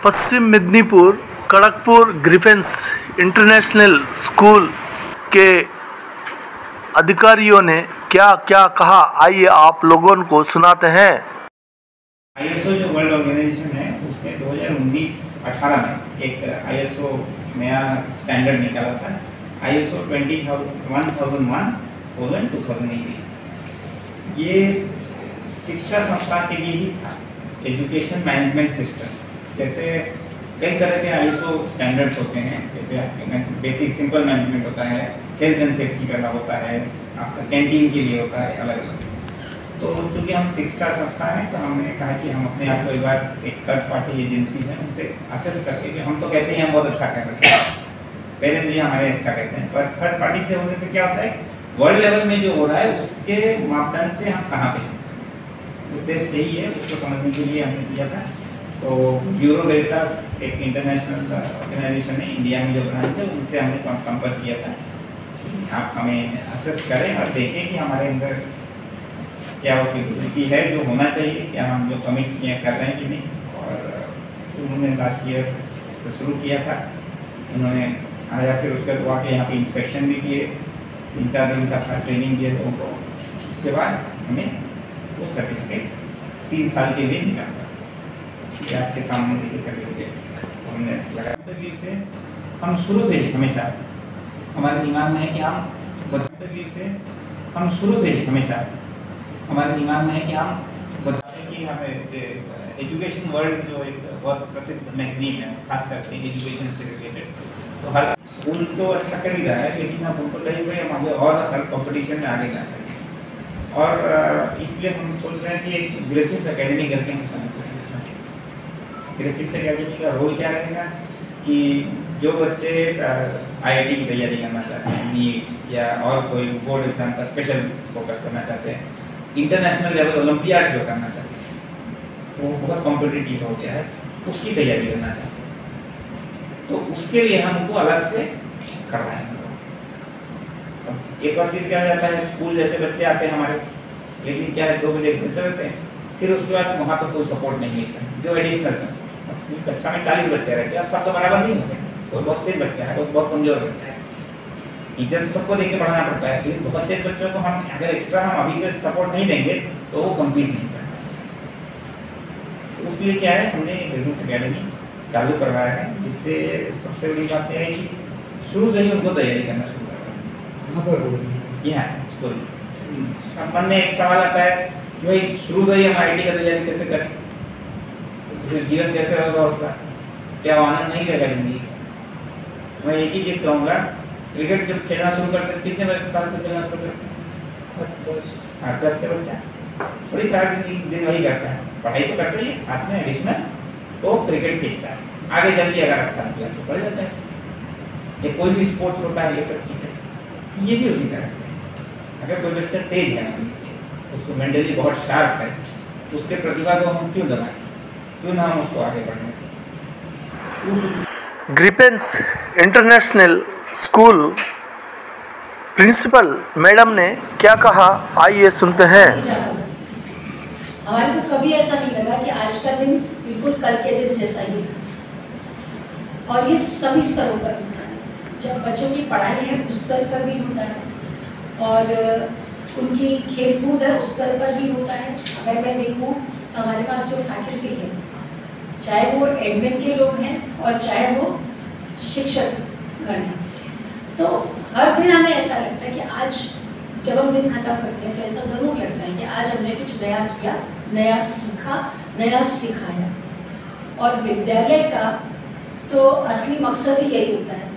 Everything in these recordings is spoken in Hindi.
पश्चिम मिदनीपुर खड़गपुर ग्रिफिन्स इंटरनेशनल स्कूल के अधिकारियों ने क्या क्या कहा, आइए आप लोगों को सुनाते हैं। आईएसओ जो वर्ल्ड ऑर्गेनाइजेशन है उसने 2019-18 में एक आईएसओ नया स्टैंडर्ड निकाला था, आईएसओ 20001/2018। ये शिक्षा संस्था के लिए ही था, एजुकेशन मैनेजमेंट सिस्टम। जैसे कई तरह के आईएसओ स्टैंडर्ड्स होते हैं, जैसे आपके बेसिक सिंपल मैनेजमेंट होता है, हेल्थ एंड सेफ्टी का होता है, आपका कैंटीन के लिए होता है अलग अलग। तो चूँकि हम शिक्षा संस्था हैं तो हमने कहा कि हम अपने आप को एक बार एक थर्ड पार्टी एजेंसीज हैं उनसे असेस करके, कि हम तो कहते हैं हम बहुत अच्छा कर रहे हैं, पहले मुझे हमारे अच्छा कहते हैं, पर थर्ड पार्टी से होने से क्या होता है, वर्ल्ड लेवल में जो हो रहा है उसके मापदंड से हम कहाँ पे हैं। उद्देश्य यही है, उसको समझने के लिए हमने किया था। तो ब्यूरो वेरिटास एक इंटरनेशनल ऑर्गेनाइजेशन है, इंडिया में जो ब्रांच है, उनसे हमने संपर्क किया था कि आप हमें असेस करें और देखें कि हमारे अंदर क्या वो कैपेबिलिटी है जो होना चाहिए, क्या हम जो कमिट किए कर रहे हैं कि नहीं। और उन्होंने लास्ट ईयर से शुरू किया था, उन्होंने आया, फिर उसके बाद आके यहाँ पे इंस्पेक्शन भी किए, 3-4 दिन का था ट्रेनिंग दिए लोगों को। उसके बाद हमें वो सर्टिफिकेट 3 साल के लिए मिला। ये आपके सामने देखिए सर्टिफिकेट हमने लगाया। से हम शुरू से ही हमेशा हमारे दिमाग में है कि हमारे दिमाग में है कि हम बताते कि हमें एजुकेशन वर्ल्ड जो एक बहुत प्रसिद्ध मैगजीन है, खास करके एजुकेशन से रिलेटेड, तो हर स्कूल तो अच्छा कर ही रहा है, लेकिन अब उनको चाहिए भाई हम आगे और हर कॉम्पिटिशन में आगे जा सकें। और इसलिए हम सोच रहे हैं कि एक ग्रिफिन्स एकेडमी करके हम शुरू करेंगे। ग्रिफिन्स एकेडमी का रोल क्या रहेगा कि जो बच्चे आईआईटी की तैयारी करना चाहते हैं, नीट या और कोई बोर्ड एग्जाम का स्पेशल फोकस करना चाहते हैं, इंटरनेशनल लेवल ओलंपियाड जो करना चाहते हैं, वो बहुत कॉम्पिटिटिव हो गया है, उसकी तैयारी करना चाहते हैं, तो उसके लिए हम उनको अलग से करवाएंगे। एक और चीज़ क्या हो जाता है, स्कूल जैसे बच्चे आते हैं हमारे, लेकिन क्या है 2 बजे घर चलते हैं, फिर उसके बाद वहाँ पर कोई सपोर्ट नहीं मिलता है, जो एडिशनल सपोर्ट। कक्षा में 40 बच्चे रहते हैं, सब तो बराबर नहीं होते, कोई बहुत तेज बच्चा है, कोई बहुत कमजोर बच्चा है, टीचर सबको देख के पढ़ाना पड़ता है, लेकिन बहुत तेज बच्चों को हम अगर एक्स्ट्रा हम अभी से सपोर्ट नहीं देंगे तो वो कम्पीट नहीं करते। तो उसके लिए क्या है, हमने ग्रिफिन्स एकेडमी चालू करवाया है, जिससे सबसे बड़ी बात यह है कि शुरू से ही उनको तैयारी करना शुरू करवाया। यहाँ स्कूल मन में एक सवाल आता है कि भाई शुरू से ही हम आईआईटी का तैयारी कैसे करें, जीवन कैसे होगा उसका, क्या आनंद नहीं रहेगा जिंदगी। मैं एक ही चीज़ कहूँगा, क्रिकेट जब खेलना शुरू करते कितने साल से खेलना शुरू करते? 8-10 से बच्चा थोड़ी सारा दिन वही करता है, पढ़ाई तो करते ही साथ में एडिशनल तो क्रिकेट सीखता है, आगे चल के अगर अच्छा निकला तो पढ़ जाता है। ये कोई भी स्पोर्ट्स होता है, ये सब चीज़ें ये भी उसी तरह से। अगर कोई बच्चा तेज है, उसको मेंटली बहुत शार्प है, तो उसके प्रतिभा को हम क्यों दबाएं, क्यों ना हम उसको आगे बढ़ने। Griffins international school principal madam ने क्या कहा, आइए सुनते हैं। हमारे को कभी ऐसा नहीं लगा कि आज का दिन बिल्कुल कल के दिन जैसा ही था, और ये सभी स्तरों पर होता है। जब बच्चों की पढ़ाई है उस स्तर पर भी होता है, और उनकी खेलकूद है उस स्तर पर भी होता है। अगर मैं देखूँ तो हमारे पास जो फैकल्टी है, चाहे वो एडमिन के लोग हैं और चाहे वो शिक्षक गण हैं, तो हर दिन हमें ऐसा लगता है कि आज जब हम दिन खत्म करते हैं तो ऐसा ज़रूर लगता है कि आज हमने कुछ नया किया, नया सीखा, नया सिखाया। और विद्यालय का तो असली मकसद ही यही होता है,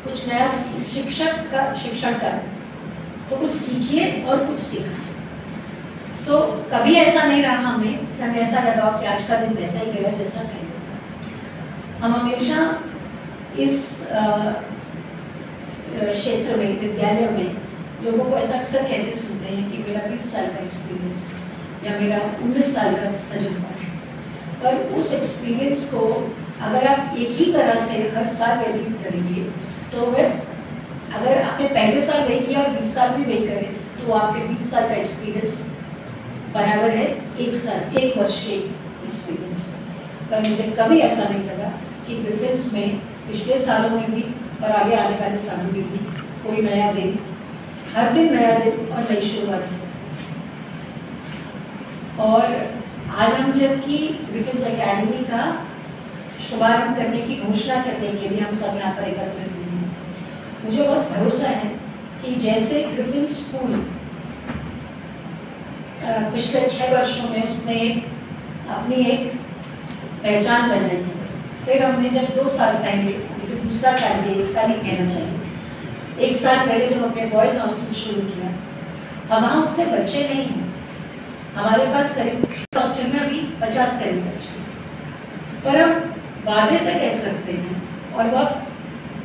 कुछ नया शिक्षक का शिक्षण का, तो कुछ सीखिए और कुछ सिखाए। तो कभी ऐसा नहीं रहा हमें कि हमें ऐसा लगा कि आज का दिन वैसा ही गया जैसा पहले था। हम हमेशा इस क्षेत्र में, विद्यालय में लोगों को ऐसा अक्सर कहते सुनते हैं कि मेरा 20 साल का एक्सपीरियंस है या मेरा 19 साल का तजुर्बा है, पर उस एक्सपीरियंस को अगर आप एक ही तरह से हर साल व्यतीत करेंगे तो वह, अगर आपने पहले साल वही किया और 20 साल भी वही करें, तो आपके 20 साल का एक्सपीरियंस बराबर है 1 वर्ष के एक्सपीरियंस। पर मुझे कभी ऐसा नहीं लगा कि ग्रिफिन्स में पिछले सालों में भी और आगे आने वाले सालों में भी कोई नया दिन, हर दिन नया दिन और नई शुरुआत जैसा। और आज हम जबकि ग्रिफिन्स एकेडमी का शुभारंभ करने की घोषणा करने के लिए हम सब यहाँ पर एकत्रित हुए हैं, मुझे बहुत भरोसा है कि जैसे ग्रिफिन्स स्कूल पिछले 6 वर्षों में उसने अपनी एक पहचान बनाई, फिर हमने जब 2 साल पहले, तो दूसरा साल भी 1 साल ही कहना चाहिए, 1 साल पहले जब अपने बॉयज़ हॉस्टल शुरू किया, वहाँ उतने बच्चे नहीं हैं, हमारे पास करीब हॉस्टल में भी 50 करीब बच्चे, पर हम वादे से कह सकते हैं और बहुत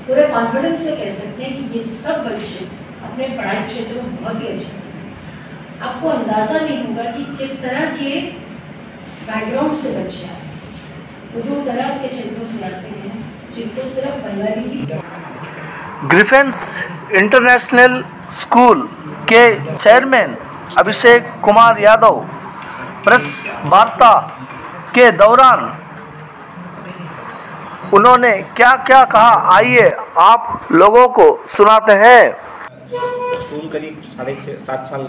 पूरे कॉन्फिडेंस से कह सकते हैं कि ये सब बच्चे अपने पढ़ाई क्षेत्र में बहुत ही अच्छे हैं। आपको अंदाज़ा नहीं होगा कि किस तरह के बैकग्राउंड से बच्चे आते हैं, वो दूर दराज के क्षेत्रों से आते हैं जिनको सिर्फ बंगाली ही। ग्रिफिन्स इंटरनेशनल स्कूल के चेयरमैन अभिषेक कुमार यादव प्रेस वार्ता के दौरान उन्होंने क्या क्या कहा, आइए आप लोगों को सुनाते हैं। स्कूल करीब 6.5-7 साल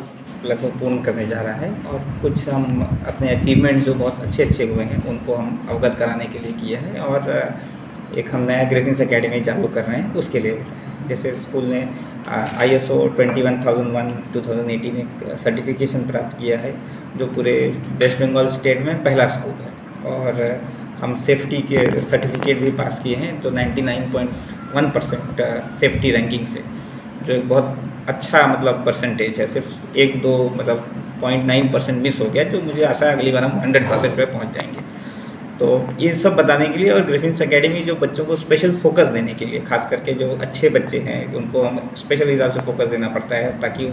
लगभग पूर्ण करने जा रहा है और कुछ हम अपने अचीवमेंट जो बहुत अच्छे हुए हैं उनको हम अवगत कराने के लिए किया है और एक हम नया ग्रिफिन्स एकेडमी चालू कर रहे हैं उसके लिए। जैसे स्कूल ने ISO 21001-2018 में सर्टिफिकेशन प्राप्त किया है जो पूरे वेस्ट बंगाल स्टेट में पहला स्कूल है और हम सेफ्टी के सर्टिफिकेट भी पास किए हैं जो 99.1% सेफ्टी रैंकिंग से, जो एक बहुत अच्छा मतलब परसेंटेज है। सिर्फ 1-2 मतलब 0.9% मिस हो गया, जो मुझे आशा है अगली बार हम 100% पे पहुंच जाएंगे। तो ये सब बताने के लिए और ग्रिफिन्स एकेडमी जो बच्चों को स्पेशल फोकस देने के लिए, खास करके जो अच्छे बच्चे हैं उनको हम स्पेशल हिसाब से फोकस देना पड़ता है ताकि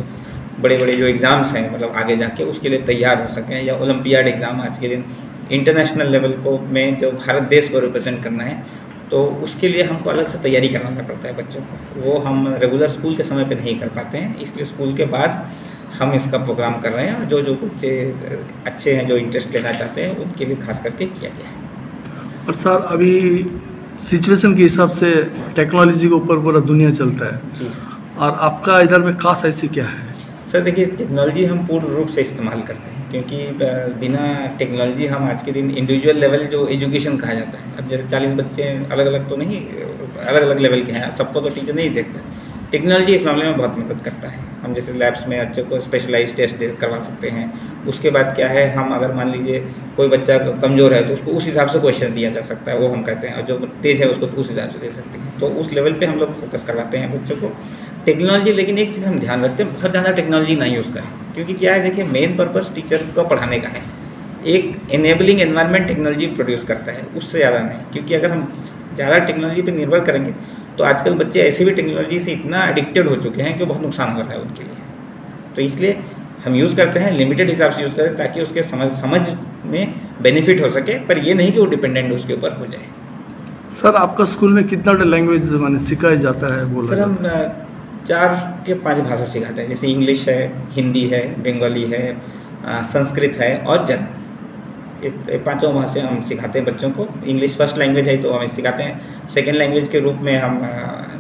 बड़े बड़े जो एग्ज़ाम्स हैं मतलब आगे जाके उसके लिए तैयार हो सकें, या ओलंपियाड एग्ज़ाम आज के दिन इंटरनेशनल लेवल को में जो भारत देश को रिप्रेजेंट करना है तो उसके लिए हमको अलग से तैयारी करवाना पड़ता है बच्चों को, वो हम रेगुलर स्कूल के समय पे नहीं कर पाते हैं। इसलिए स्कूल के बाद हम इसका प्रोग्राम कर रहे हैं और जो बच्चे अच्छे हैं जो इंटरेस्ट लेना चाहते हैं उनके लिए खास करके किया गया है। और सर अभी सिचुएशन के हिसाब से टेक्नोलॉजी के ऊपर पूरा दुनिया चलता है जी सर। और आपका इधर में खास ऐसी क्या है? सर देखिए, टेक्नोलॉजी हम पूर्ण रूप से इस्तेमाल करते हैं क्योंकि बिना टेक्नोलॉजी हम आज के दिन इंडिविजुअल लेवल जो एजुकेशन कहा जाता है, अब जैसे 40 बच्चे अलग अलग तो नहीं, अलग अलग लेवल के हैं, सबको तो टीचर नहीं देखता। टेक्नोलॉजी इस मामले में बहुत मदद करता है। हम जैसे लैब्स में बच्चों को स्पेशलाइज्ड टेस्ट करवा सकते हैं। उसके बाद क्या है, हम अगर मान लीजिए कोई बच्चा कमज़ोर है तो उसको उस हिसाब से क्वेश्चन दिया जा सकता है, वो हम कहते हैं, और जो तेज़ है उसको उस हिसाब से दे सकते हैं। तो उस लेवल पे हम लोग फोकस करवाते हैं बच्चों को टेक्नोलॉजी। लेकिन एक चीज़ हम ध्यान रखते हैं, बहुत ज़्यादा टेक्नोलॉजी ना यूज़ करें, क्योंकि क्या है देखिए, मेन पर्पस टीचर को पढ़ाने का है। एक एनेबलिंग एनवायरनमेंट टेक्नोलॉजी प्रोड्यूस करता है, उससे ज़्यादा नहीं। क्योंकि अगर हम ज़्यादा टेक्नोलॉजी पर निर्भर करेंगे तो आजकल बच्चे ऐसे भी टेक्नोलॉजी से इतना एडिक्टेड हो चुके हैं कि बहुत नुकसान हो रहा है उनके लिए। तो इसलिए हम यूज़ करते हैं, लिमिटेड हिसाब से यूज़ करें ताकि उसके समझ में बेनिफिट हो सके, पर ये नहीं कि वो डिपेंडेंट उसके ऊपर हो जाए। सर आपका स्कूल में कितना लैंग्वेज माने सिखाया जाता है? बोला सर हम 4 या 5 भाषा सिखाते हैं, जैसे इंग्लिश है, हिंदी है, बंगाली है, संस्कृत है और जर्मन। इस 5 भाषा हम सिखाते हैं बच्चों को। इंग्लिश फर्स्ट लैंग्वेज है तो हम सिखाते हैं। सेकेंड लैंग्वेज के रूप में हम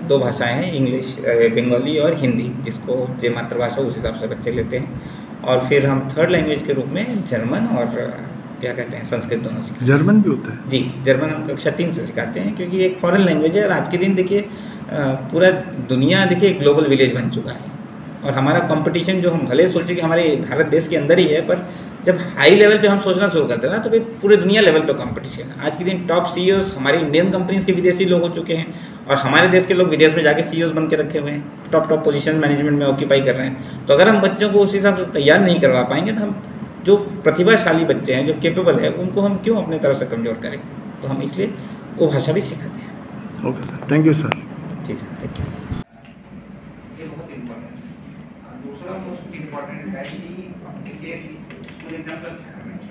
2 भाषाएं हैं, इंग्लिश, बंगाली और हिंदी, जिसको जो मातृभाषा उस हिसाब से बच्चे लेते हैं। और फिर हम थर्ड लैंग्वेज के रूप में जर्मन और क्या कहते हैं संस्कृत दोनों सिखाते हैं। जर्मन भी होता है? जी, जर्मन हम कक्षा 3 से सिखाते हैं क्योंकि एक फॉरेन लैंग्वेज है। और आज के दिन देखिए पूरा दुनिया देखिए एक ग्लोबल विलेज बन चुका है और हमारा कंपटीशन जो हम भले सोचें कि हमारे भारत देश के अंदर ही है, पर जब हाई लेवल पे हम सोचना शुरू करते हैं ना तो फिर पूरे दुनिया लेवल पे कंपटीशन है। आज के दिन टॉप CEOs हमारी इंडियन कंपनीज के विदेशी लोग हो चुके हैं और हमारे देश के लोग विदेश में जाके CEOs बन के रखे हुए हैं, टॉप पोजीशन मैनेजमेंट में ऑक्यूपाई कर रहे हैं। तो अगर हम बच्चों को उस हिसाब से तैयार नहीं करवा पाएंगे तो हम जो प्रतिभाशाली बच्चे हैं, जो केपेबल है, उनको हम क्यों अपने तरफ से कमज़ोर करें। तो हम इसलिए वो भाषा भी सिखाते हैं। Okay sir, thank you sir. जी सर, थैंक यू। ये बहुत इम्पोर्टेंट है। दूसरा मोस्ट इम्पोर्टेंट है कि स्कूल एग्जाम तो अच्छा करना है।